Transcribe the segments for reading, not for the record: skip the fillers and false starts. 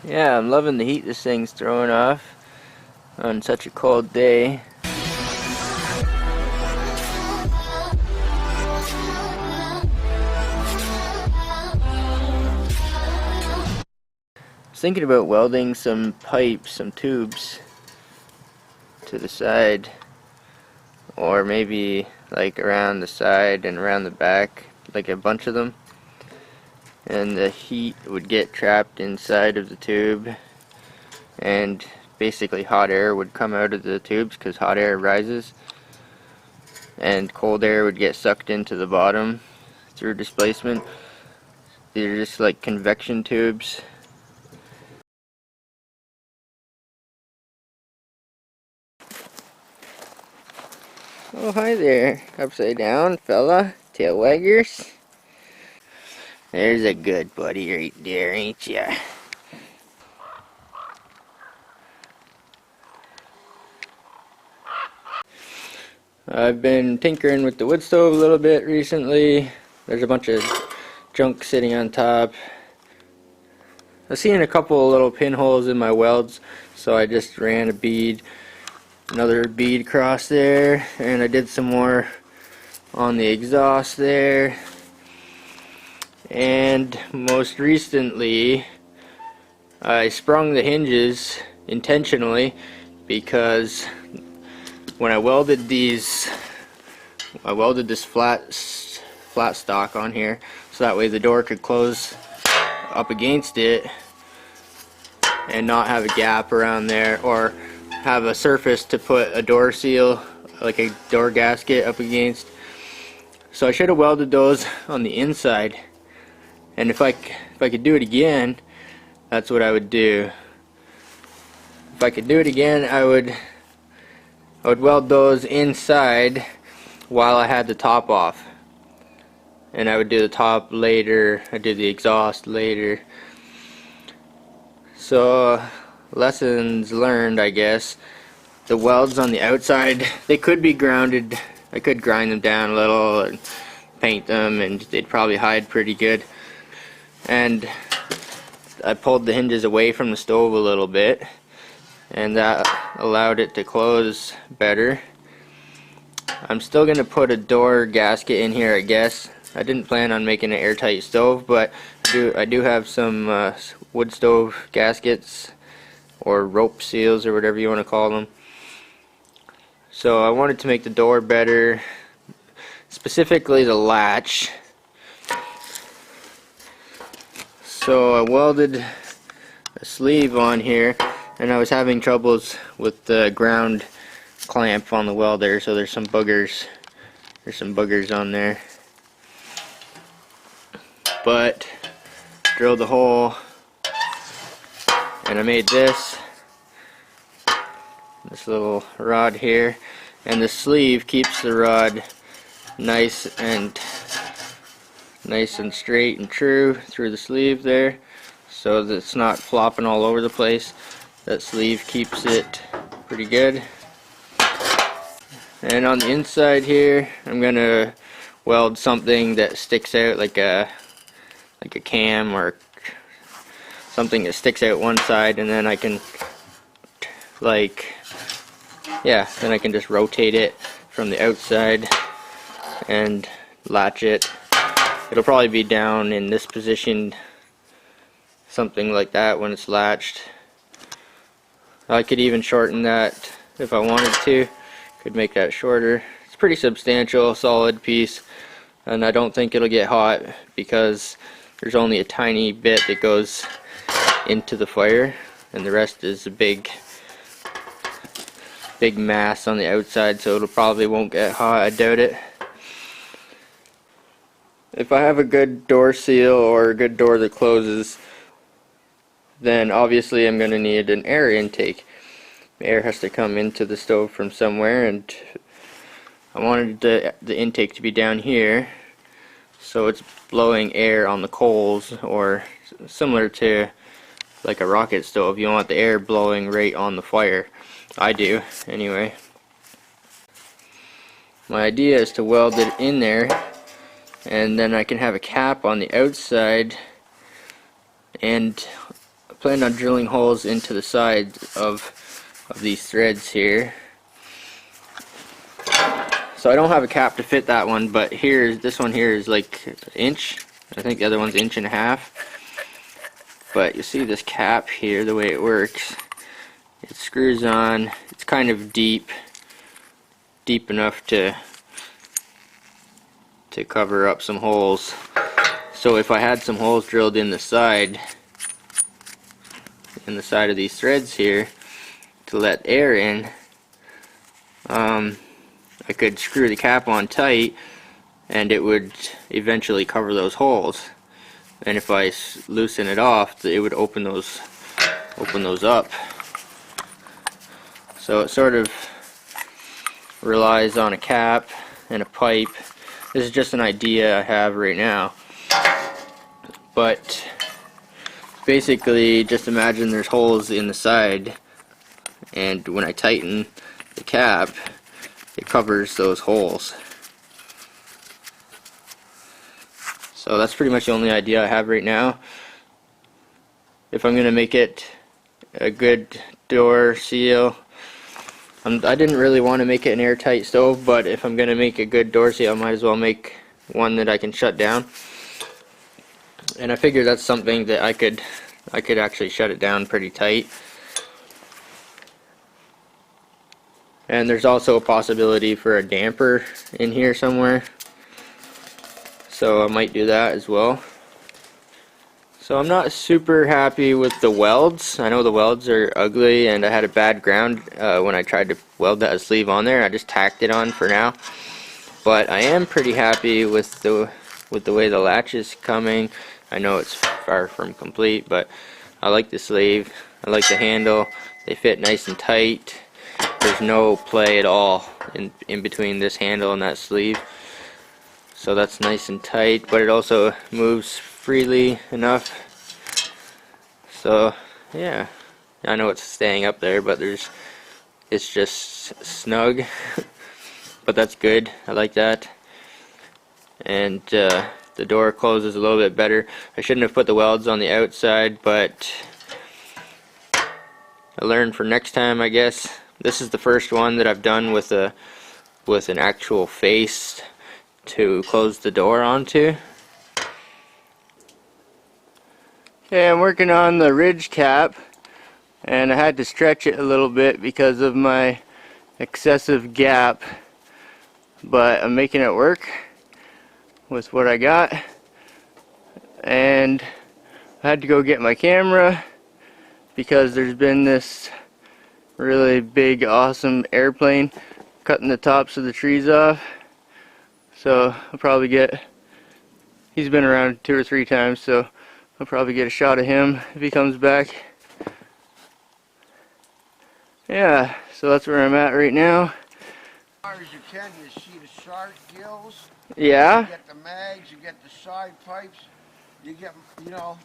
Yeah, I'm loving the heat this thing's throwing off on such a cold day. I was thinking about welding some pipes, some tubes to the side, or maybe like around the side and around the back, like a bunch of them, and the heat would get trapped inside of the tube, and basically hot air would come out of the tubes because hot air rises, and cold air would get sucked into the bottom through displacement. These are just like convection tubes. Oh, hi there, upside down fella, tail waggers. There's a good buddy right there, ain't ya? I've been tinkering with the wood stove a little bit recently. There's a bunch of junk sitting on top. I've seen a couple of little pinholes in my welds, so I just ran a bead, another bead across there, and I did some more on the exhaust there. And most recently I sprung the hinges intentionally because when I welded these, I welded this flat stock on here so that way the door could close up against it and not have a gap around there, or have a surface to put a door seal, like a door gasket, up against. So I should have welded those on the inside, and if I could do it again, that's what I would do. If I could do it again, I would weld those inside while I had the top off, and I would do the top later. I do the exhaust later. So lessons learned, I guess. The welds on the outside, they could be grounded. I could grind them down a little and paint them, and they'd probably hide pretty good. And I pulled the hinges away from the stove a little bit, and that allowed it to close better. I'm still gonna put a door gasket in here, I guess. I didn't plan on making an airtight stove, but I do have some wood stove gaskets, or rope seals, or whatever you want to call them. So I wanted to make the door better, specifically the latch. So I welded a sleeve on here, and I was having troubles with the ground clamp on the welder, so there's some boogers. There's some boogers on there. But drilled the hole, and I made this little rod here, and the sleeve keeps the rod nice and straight and true through the sleeve there, so that it's not flopping all over the place. That sleeve keeps it pretty good. And on the inside here, I'm gonna weld something that sticks out, like a cam or something that sticks out one side, and then I can then I can just rotate it from the outside and latch it. It'll probably be down in this position, something like that, when it's latched. I could even shorten that if I wanted to. Could make that shorter. It's a pretty substantial, solid piece, and I don't think it'll get hot because there's only a tiny bit that goes into the fire, and the rest is a big mass on the outside, so it probably won't get hot. I doubt it. If I have a good door seal or a good door that closes, then obviously I'm going to need an air intake. Air has to come into the stove from somewhere, and I wanted the intake to be down here, so it's blowing air on the coals, or similar to like a rocket stove. You want the air blowing right on the fire. I do, anyway. My idea is to weld it in there, and then I can have a cap on the outside and planned on drilling holes into the sides of these threads here. So I don't have a cap to fit that one, but this one here is like an inch. I think the other one's 1.5 inches. But you see this cap here, the way it works. It screws on. It's kind of deep enough to cover up some holes. So if I had some holes drilled in the side of these threads here to let air in, I could screw the cap on tight and it would eventually cover those holes. And if I loosen it off, it would open those up. So it sort of relies on a cap and a pipe. This is just an idea I have right now. But basically, just imagine there's holes in the side, and when I tighten the cap, it covers those holes. So that's pretty much the only idea I have right now. If I'm going to make it a good door seal, I didn't really want to make it an airtight stove, but if I'm going to make a good door seal, I might as well make one that I can shut down. And I figured that's something that I could actually shut it down pretty tight. And there's also a possibility for a damper in here somewhere, so I might do that as well. So I'm not super happy with the welds. I know the welds are ugly, and I had a bad ground when I tried to weld that sleeve on there. I just tacked it on for now. But I am pretty happy with the way the latch is coming. I know it's far from complete, but I like the sleeve. I like the handle. They fit nice and tight. There's no play at all in between this handle and that sleeve. So that's nice and tight, but it also moves freely enough. So yeah, I know it's staying up there, but it's just snug. But that's good. I like that. And the door closes a little bit better. I shouldn't have put the welds on the outside, but I learned for next time, I guess. This is the first one that I've done with an actual face to close the door onto. Okay, I'm working on the ridge cap, and I had to stretch it a little bit because of my excessive gap, but I'm making it work with what I got. And I had to go get my camera because there's been this really big awesome airplane cutting the tops of the trees off. So I'll probably he's been around 2 or 3 times, so I'll probably get a shot of him if he comes back. Yeah, so that's where I'm at right now. As far as you can, you see the shark gills. Yeah. You get the mags, you get the side pipes. You get,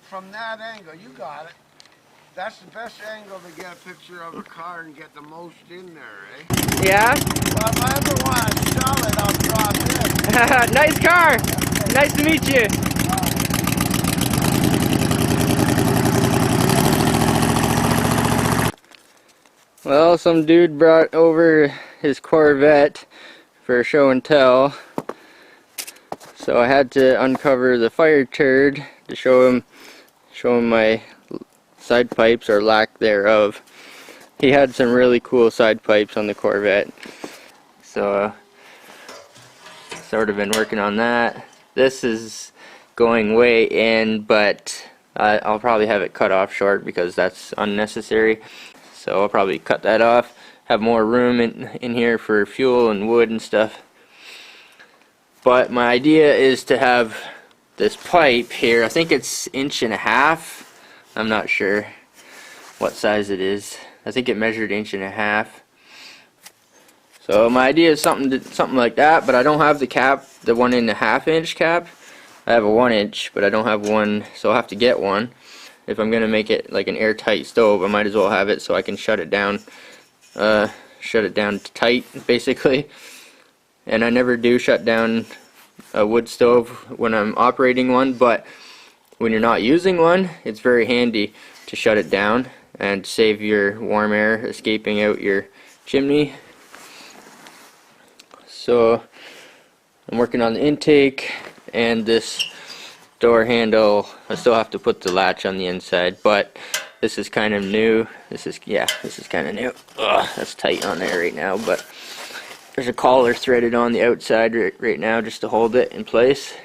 from that angle, you got it. That's the best angle to get a picture of a car and get the most in there, eh? Yeah? Well, if I ever want to sell it, I'll drop in. Nice car! Nice to meet you! Well, some dude brought over his Corvette for show and tell. So I had to uncover the fire turd to show him my side pipes, or lack thereof. He had some really cool side pipes on the Corvette. So sort of been working on that. This is going way in, but I'll probably have it cut off short because that's unnecessary. So I'll probably cut that off, have more room in here for fuel and wood and stuff. But my idea is to have this pipe here. I think it's 1.5 inches. I'm not sure what size it is. I think it measured 1.5 inches. So my idea is something like that, but I don't have the cap, the 1.5 inch cap. I have a 1 inch, but I don't have one, so I'll have to get one. If I'm gonna make it like an airtight stove, I might as well have it so I can shut it down tight, basically. And I never do shut down a wood stove when I'm operating one, but when you're not using one, it's very handy to shut it down and save your warm air escaping out your chimney. So I'm working on the intake and this door handle. I still have to put the latch on the inside, but this is kind of new. This is kind of new. Ugh, that's tight on there right now, but there's a collar threaded on the outside right now just to hold it in place.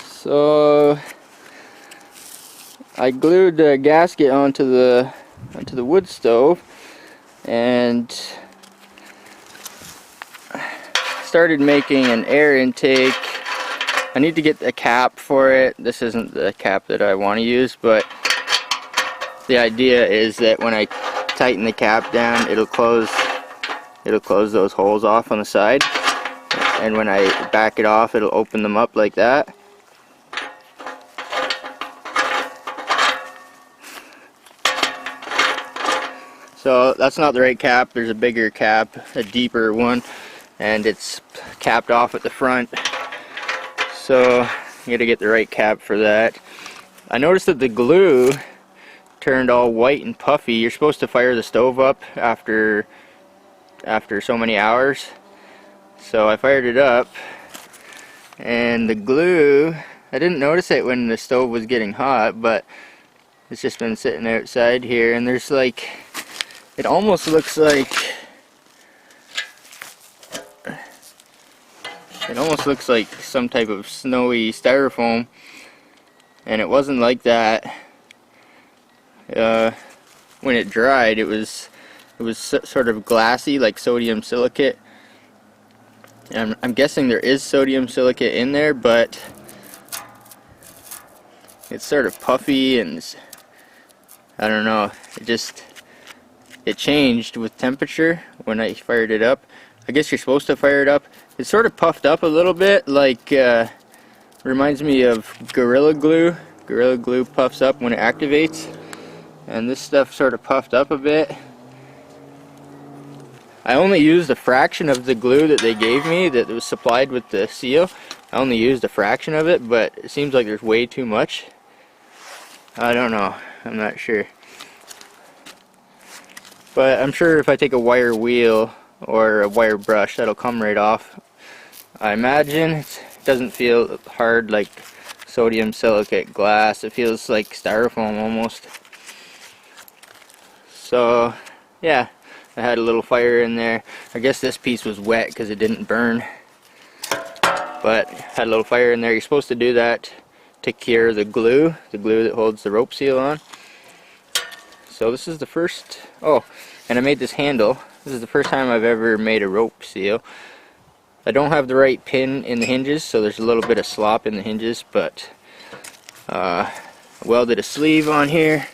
So I glued the gasket onto the wood stove and started making an air intake. I need to get a cap for it. This isn't the cap that I want to use, but the idea is that when I tighten the cap down, it'll close those holes off on the side, and when I back it off, it'll open them up like that. So that's not the right cap. There's a bigger cap, a deeper one, and it's capped off at the front. So you gotta get the right cap for that. I noticed that the glue turned all white and puffy. You're supposed to fire the stove up after so many hours. So I fired it up, and the glue, I didn't notice it when the stove was getting hot, but it's just been sitting outside here, and there's like, it almost looks like some type of snowy styrofoam, and it wasn't like that when it dried. It was sort of glassy, like sodium silicate. And I'm guessing there is sodium silicate in there, but it's sort of puffy, and I don't know, it changed with temperature when I fired it up. I guess you're supposed to fire it up. It's sort of puffed up a little bit, like reminds me of Gorilla Glue. Gorilla Glue puffs up when it activates, and this stuff sort of puffed up a bit. I only used a fraction of the glue that they gave me that was supplied with the seal. I only used a fraction of it, but it seems like there's way too much. I don't know, I'm not sure. But I'm sure if I take a wire wheel or a wire brush, that'll come right off. I imagine it doesn't feel hard like sodium silicate glass. It feels like styrofoam almost. So yeah, I had a little fire in there. I guess this piece was wet because it didn't burn, but had a little fire in there. You're supposed to do that to cure the glue that holds the rope seal on. So this is the first, oh, and I made this handle. This is the first time I've ever made a rope seal. I don't have the right pin in the hinges, so there's a little bit of slop in the hinges, but welded a sleeve on here,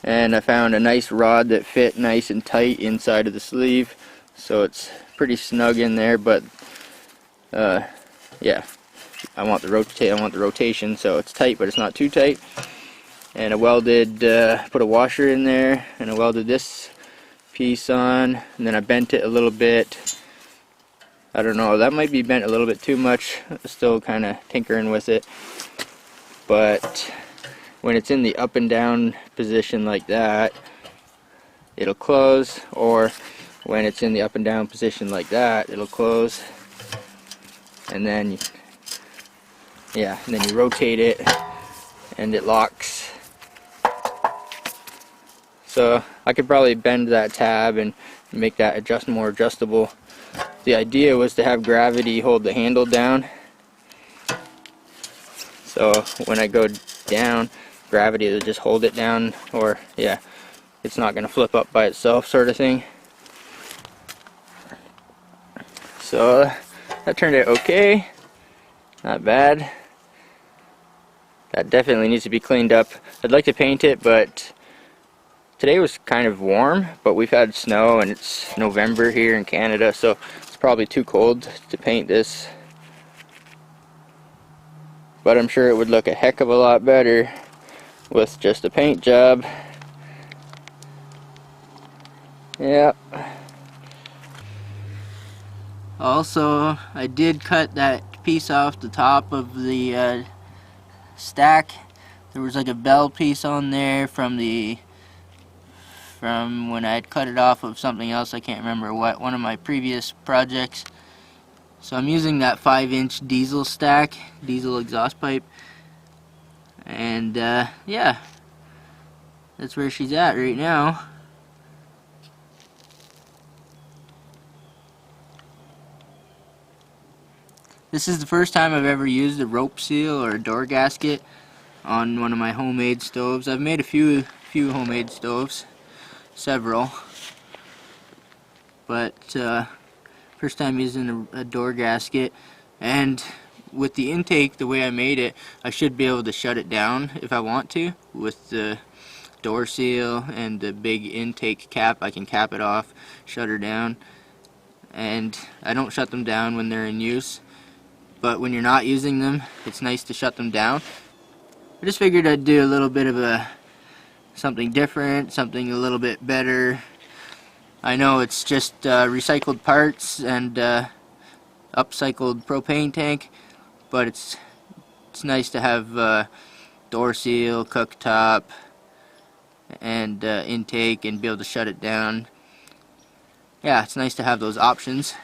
and I found a nice rod that fit nice and tight inside of the sleeve, so it's pretty snug in there. But yeah, I want the rotation, so it's tight, but it's not too tight. And I welded, put a washer in there, and I welded this piece on, and then I bent it a little bit. I don't know, that might be bent a little bit too much. I'm still kind of tinkering with it. But when it's in the up and down position like that, it'll close, or when it's in the up and down position like that, it'll close. And then, yeah, and then you rotate it, and it locks. So I could probably bend that tab and make that more adjustable. The idea was to have gravity hold the handle down, so when I go down, gravity will just hold it down, or yeah, it's not going to flip up by itself, sort of thing. So that turned out okay, not bad. That definitely needs to be cleaned up. I'd like to paint it, but today was kind of warm, but we've had snow, and it's November here in Canada, so it's probably too cold to paint this. But I'm sure it would look a heck of a lot better with just a paint job. Yep. Also, I did cut that piece off the top of the stack. There was like a bell piece on there from when I had cut it off of something else. I can't remember what, one of my previous projects. So I'm using that 5-inch diesel stack, diesel exhaust pipe, and yeah, that's where she's at right now. This is the first time I've ever used a rope seal or a door gasket on one of my homemade stoves. I've made a few homemade stoves, several, but first time using a door gasket. And with the intake, the way I made it, I should be able to shut it down if I want to. With the door seal and the big intake cap, I can cap it off, shut her down. And I don't shut them down when they're in use, but when you're not using them, it's nice to shut them down. I just figured I'd do a little bit of something different, something a little bit better. I know it's just recycled parts and upcycled propane tank, but it's nice to have door seal, cooktop, and intake, and be able to shut it down. Yeah, it's nice to have those options.